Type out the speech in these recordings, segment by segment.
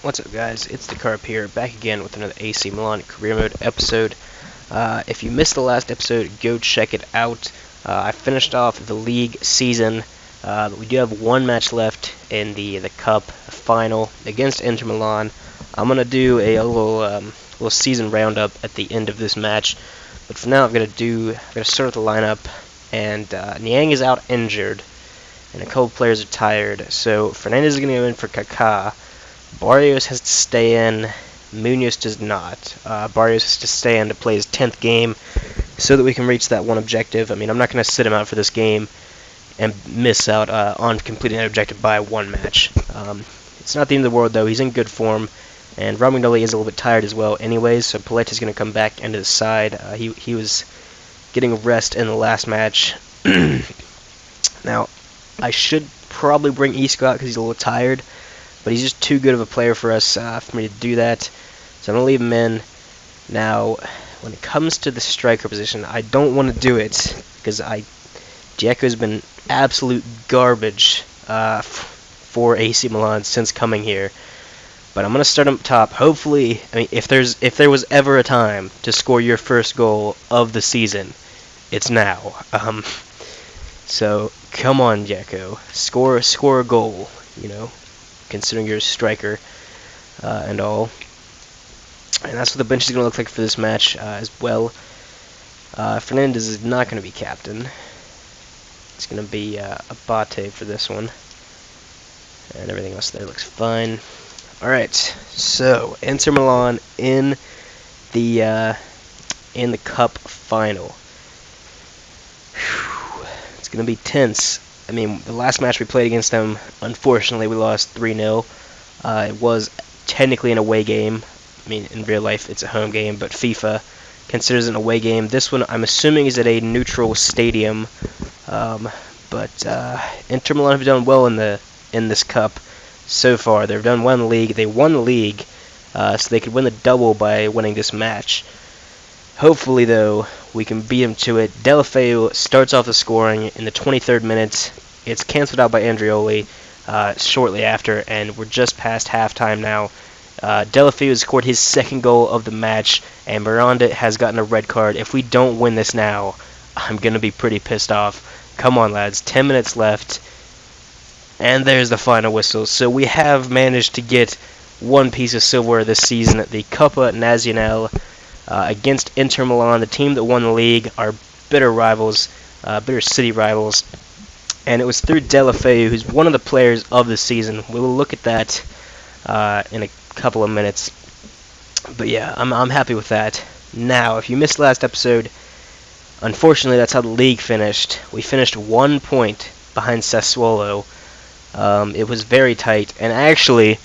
What's up, guys? It's the Carp here, back again with another AC Milan Career Mode episode. If you missed the last episode, go check it out. I finished off the league season, but we do have one match left in the Cup final against Inter Milan. I'm gonna do a little season roundup at the end of this match, but for now I'm gonna start with the lineup. And Niang is out injured, and a couple players are tired. So Fernandez is gonna go in for Kaká. Barrios has to stay in. Munoz does not. Barrios has to stay in to play his 10th game so that we can reach that one objective. I mean, I'm not going to sit him out for this game and miss out on completing that objective by one match. It's not the end of the world, though. He's in good form, and Romagnoli is a little bit tired as well anyways, so Paleta's going to come back into the side. He was getting rest in the last match. Now, I should probably bring Isco out because he's a little tired, but he's just too good of a player for us, for me to do that. So I'm going to leave him in. Now, when it comes to the striker position, I don't want to do it because Dzeko's been absolute garbage for AC Milan since coming here. But I'm going to start him up top. Hopefully, I mean, if there was ever a time to score your first goal of the season, it's now. So come on, Dzeko, score a goal, you know, considering you're a striker and all. And that's what the bench is going to look like for this match as well. Fernandez is not going to be captain. It's going to be Abate for this one. And everything else there looks fine. Alright, so Inter Milan in the Cup final. Whew. It's going to be tense. I mean, the last match we played against them, unfortunately, we lost 3-0. It was technically an away game. I mean, in real life, it's a home game, but FIFA considers it an away game. This one, I'm assuming, is at a neutral stadium. But Inter Milan have done well in this cup so far. They've done well in the league. They won the league, so they could win the double by winning this match. Hopefully, though, we can beat him to it. Deulofeu starts off the scoring in the 23rd minute. It's canceled out by Andrioli shortly after, and we're just past halftime now. Deulofeu has scored his second goal of the match, and Miranda has gotten a red card. If we don't win this now, I'm going to be pretty pissed off. Come on, lads. 10 minutes left, and there's the final whistle. So we have managed to get one piece of silverware this season at the Coppa Nazionale. Against Inter Milan, the team that won the league, our bitter rivals, bitter city rivals. And it was through Deulofeu, who's one of the players of the season. We'll look at that in a couple of minutes. But yeah, I'm happy with that. Now, if you missed last episode, unfortunately that's how the league finished. We finished 1 point behind Sassuolo. It was very tight, and actually,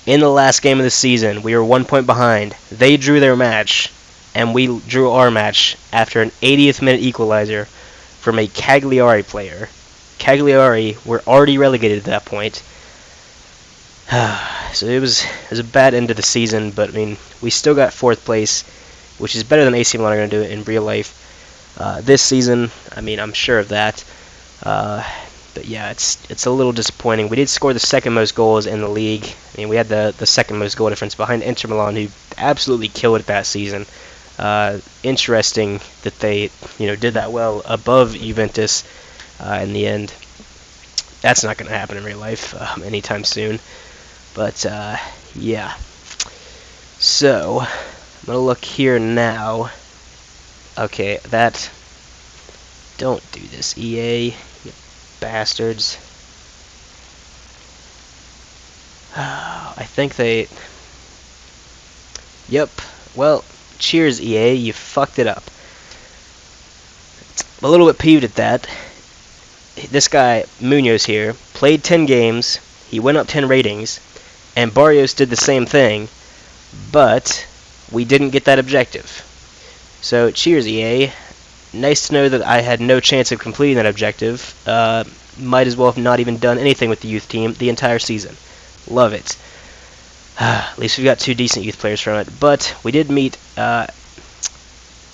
in the last game of the season, we were 1 point behind. They drew their match, and we drew our match after an 80th minute equalizer from a Cagliari player. Cagliari were already relegated at that point. So it was a bad end of the season, but I mean, we still got 4th place, which is better than AC Milan are going to do it in real life. This season, I mean, I'm sure of that. But yeah, it's a little disappointing. We did score the second most goals in the league. I mean, we had the second most goal difference behind Inter Milan, who absolutely killed it that season. Interesting that they, did that well above Juventus in the end. That's not going to happen in real life anytime soon. But yeah. So I'm gonna look here now. Okay, that. Don't do this, EA. Bastards. I think they... Yep. Well, cheers, EA. You fucked it up. I'm a little bit peeved at that. This guy, Munoz here, played 10 games. He went up 10 ratings. And Barrios did the same thing. But we didn't get that objective. So, cheers, EA. Nice to know that I had no chance of completing that objective. Might as well have not even done anything with the youth team the entire season. Love it. At least we got 2 decent youth players from it. But we did meet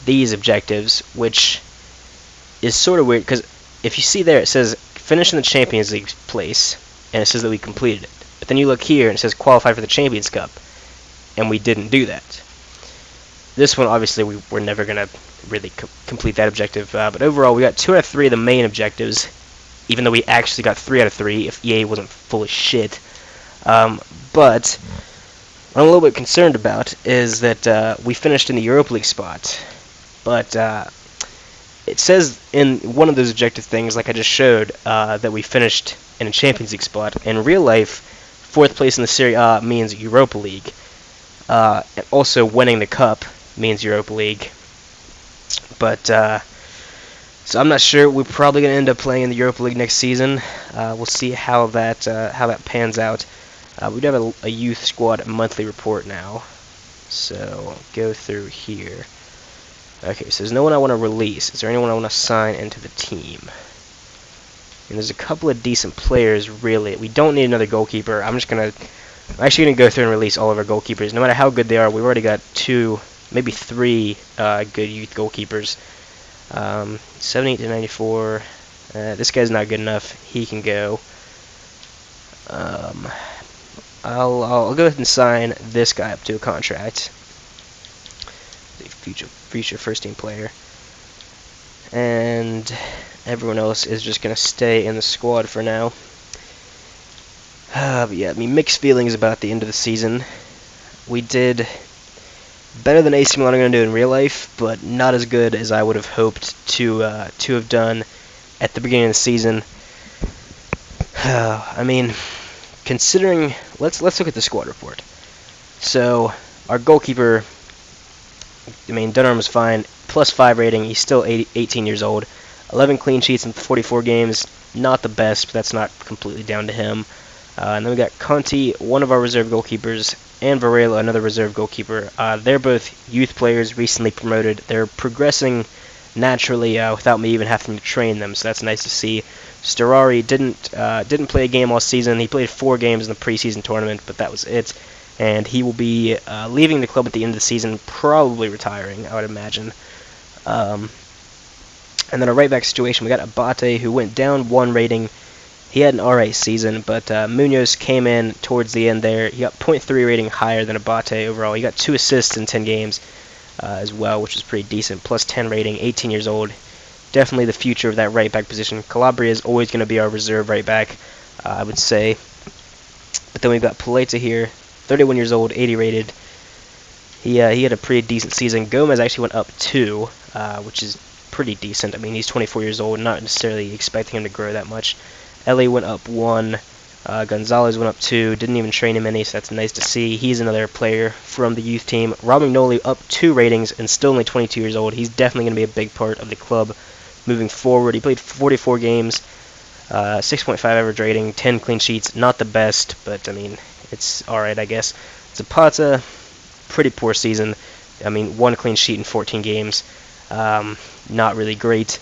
these objectives, which is sort of weird, because if you see there, it says finish in the Champions League place, and it says that we completed it. But then you look here and it says qualify for the Champions Cup, and we didn't do that. This one, obviously, we're never going to really complete that objective, but overall, we got 2 out of 3 of the main objectives, even though we actually got 3 out of 3 if EA wasn't full of shit. But what I'm a little bit concerned about is that we finished in the Europa League spot, but it says in one of those objective things, like I just showed, that we finished in a Champions League spot. In real life, 4th place in the Serie A means Europa League. And also winning the cup means Europa League. But so I'm not sure. We're probably going to end up playing in the Europa League next season. We'll see how that pans out. We do have a youth squad monthly report now. So go through here. Okay, so there's no one I want to release. Is there anyone I want to sign into the team? And there's a couple of decent players, really. We don't need another goalkeeper. I'm actually going to go through and release all of our goalkeepers. No matter how good they are, we've already got 2, maybe 3 good youth goalkeepers. 78 to 94. This guy's not good enough. He can go. I'll go ahead and sign this guy up to a contract. The future first team player. And everyone else is just going to stay in the squad for now. But yeah, I mean, mixed feelings about the end of the season. We did better than AC Milan are going to do in real life, but not as good as I would have hoped to have done at the beginning of the season. I mean, considering, let's look at the squad report. So our goalkeeper, I mean, Dunham was fine, +5 rating. He's still 18 years old. 11 clean sheets in 44 games. Not the best, but that's not completely down to him. And then we got Conti, one of our reserve goalkeepers, and Varela, another reserve goalkeeper. They're both youth players, recently promoted. They're progressing naturally without me even having to train them, so that's nice to see. Storari didn't play a game all season. He played 4 games in the preseason tournament, but that was it. And he will be leaving the club at the end of the season, probably retiring, I would imagine. And then our right back situation, we got Abate, who went down 1 rating. He had an alright season, but Munoz came in towards the end there. He got 0.3 rating higher than Abate overall. He got 2 assists in 10 games as well, which is pretty decent. +10 rating, 18 years old. Definitely the future of that right back position. Calabria is always going to be our reserve right back, I would say. But then we've got Paleta here, 31 years old, 80 rated. He had a pretty decent season. Gomez actually went up 2, which is pretty decent. I mean, he's 24 years old, not necessarily expecting him to grow that much. Ellie went up 1. Gonzalez went up 2. Didn't even train him any, so that's nice to see. He's another player from the youth team. Rob McNolly up 2 ratings and still only 22 years old. He's definitely going to be a big part of the club moving forward. He played 44 games, 6.5 average rating, 10 clean sheets. Not the best, but I mean, it's alright, I guess. Zapata, pretty poor season. I mean, 1 clean sheet in 14 games. Not really great.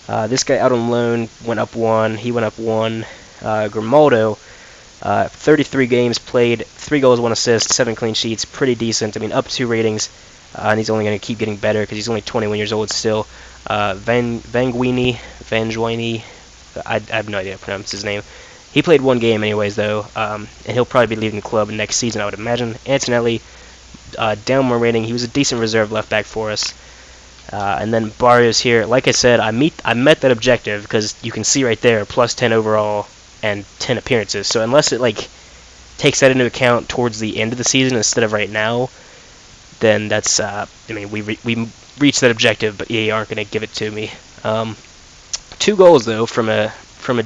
This guy out on loan went up 1. He went up 1. Grimaldo, 33 games played, 3 goals, 1 assist, 7 clean sheets. Pretty decent. I mean, up 2 ratings. And he's only going to keep getting better because he's only 21 years old still. Vanguini, I have no idea how to pronounce his name. He played 1 game anyways, though, and he'll probably be leaving the club next season, I would imagine. Antonelli, down 1 rating. He was a decent reserve left back for us. And then Barrios here. Like I said, I met that objective because you can see right there, +10 overall and 10 appearances. So unless it takes that into account towards the end of the season instead of right now, then that's I mean, we reached that objective, but EA aren't going to give it to me. 2 goals though from a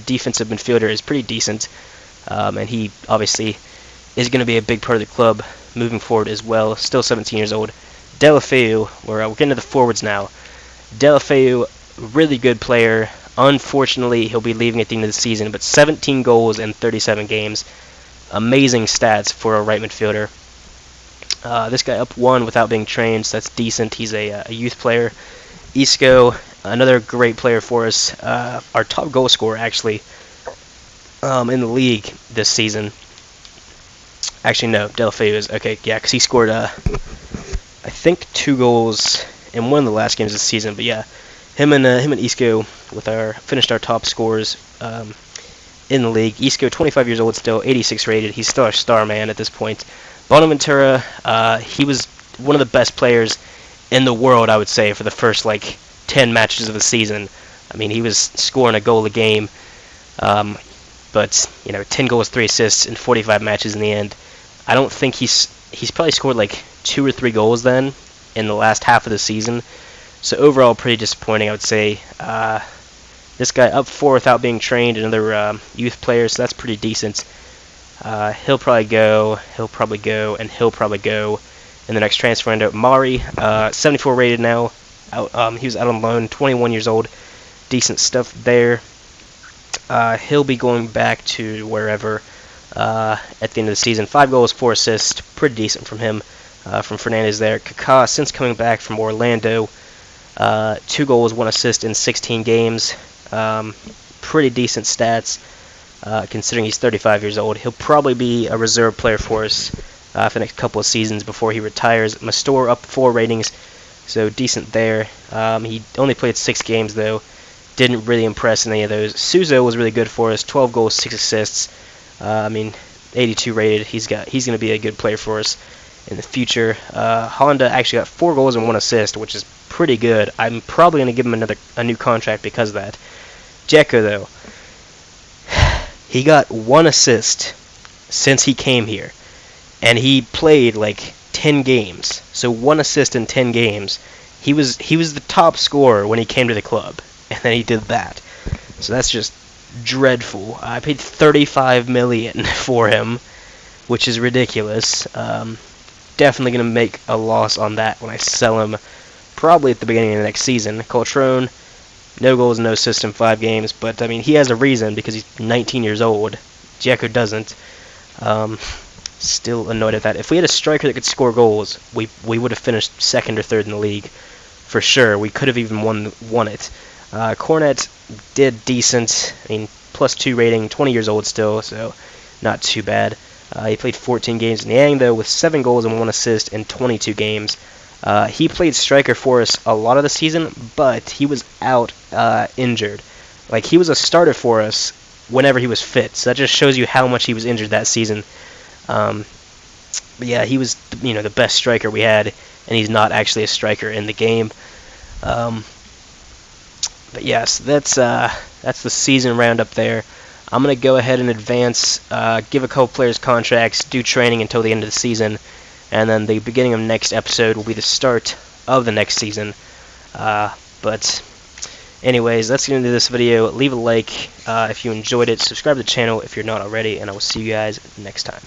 defensive midfielder is pretty decent, and he obviously is going to be a big part of the club moving forward as well. Still 17 years old. Delafeu, we're getting to the forwards now. Delafeu, really good player. Unfortunately, he'll be leaving at the end of the season, but 17 goals in 37 games. Amazing stats for a right midfielder. This guy up 1 without being trained, so that's decent. He's a youth player. Isco, another great player for us. Our top goal scorer, actually, in the league this season. Actually, no, Delafeu is. Okay, yeah, because he scored, I think 2 goals in one of the last games of the season. But yeah, him and Isco finished our top scorers. in the league. Isco, 25 years old still, 86 rated. He's still a star man at this point. Bonaventura, he was one of the best players in the world, I would say, for the first, like, 10 matches of the season. I mean, he was scoring a goal a game. But, 10 goals, 3 assists in 45 matches in the end. I don't think he's probably scored, like, 2 or 3 goals then in the last half of the season. So overall, pretty disappointing, I would say. This guy up 4 without being trained, another youth player, so that's pretty decent. He'll probably go, and he'll probably go in the next transfer window. Mari, 74 rated now. He was out on loan, 21 years old. Decent stuff there. He'll be going back to wherever at the end of the season. 5 goals, 4 assists. Pretty decent from him, from Fernandez there. Kaká, since coming back from Orlando, 2 goals, 1 assist in 16 games. Pretty decent stats, considering he's 35 years old. He'll probably be a reserve player for us for the next couple of seasons before he retires. Mastor up 4 ratings, so decent there. He only played 6 games, though. Didn't really impress in any of those. Suzo was really good for us, 12 goals, 6 assists. 82 rated. He's going to be a good player for us in the future. Honda actually got 4 goals and 1 assist, which is pretty good. I'm probably going to give him a new contract because of that. Dzeko, though, he got 1 assist since he came here, and he played like 10 games. So 1 assist in 10 games. He was the top scorer when he came to the club, and then he did that. So that's just dreadful. I paid $35 million for him, which is ridiculous. Definitely going to make a loss on that when I sell him, probably at the beginning of the next season. Coltrone, no goals, no assists in 5 games, but I mean, he has a reason because he's 19 years old. Dzeko doesn't. Still annoyed at that. If we had a striker that could score goals, we would have finished 2nd or 3rd in the league for sure. We could have even won it. Cornet did decent. I mean, +2 rating, 20 years old still, so not too bad. He played 14 games in Yang, though, with 7 goals and 1 assist in 22 games. He played striker for us a lot of the season, but he was out injured. Like, he was a starter for us whenever he was fit, so that just shows you how much he was injured that season. But yeah, he was the best striker we had, and he's not actually a striker in the game. But yes, that's the season roundup there. I'm going to go ahead and advance, give a couple players contracts, do training until the end of the season, and then the beginning of next episode will be the start of the next season. But anyways, that's the end of this video. Leave a like if you enjoyed it, subscribe to the channel if you're not already, and I will see you guys next time.